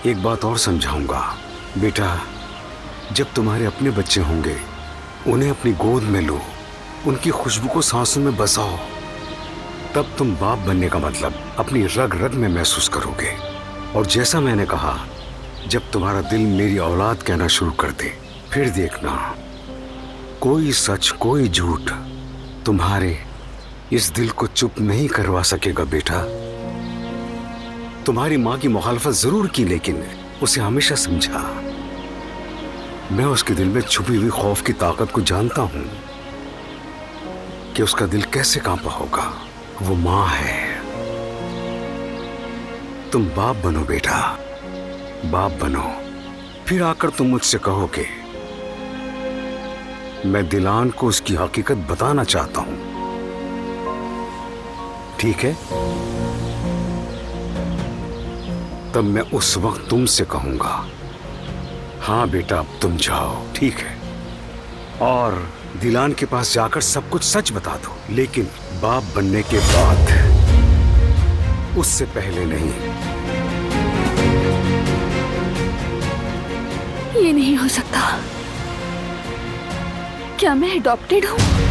एक बात और समझाऊंगा बेटा, जब तुम्हारे अपने बच्चे होंगे उन्हें अपनी गोद में लो, उनकी खुशबू को सांसों में बसाओ, तब तुम बाप बनने का मतलब अपनी रग रग में महसूस करोगे। और जैसा मैंने कहा, जब तुम्हारा दिल मेरी औलाद कहना शुरू कर दे, फिर देखना कोई सच कोई झूठ तुम्हारे इस दिल को चुप नहीं करवा सकेगा बेटा। तुम्हारी माँ की मुखालफत जरूर की, लेकिन उसे हमेशा समझा। मैं उसके दिल में छुपी हुई खौफ की ताकत को जानता हूं कि उसका दिल कैसे कांपा होगा। वो माँ है। तुम बाप बनो बेटा, बाप बनो। फिर आकर तुम मुझसे कहोगे मैं दिलान को उसकी हकीकत बताना चाहता हूं, ठीक है? तब मैं उस वक्त तुमसे कहूंगा हाँ बेटा अब तुम जाओ, ठीक है? और दिलान के पास जाकर सब कुछ सच बता दो, लेकिन बाप बनने के बाद, उससे पहले नहीं। ये नहीं हो सकता। क्या मैं अडॉप्टेड हूँ?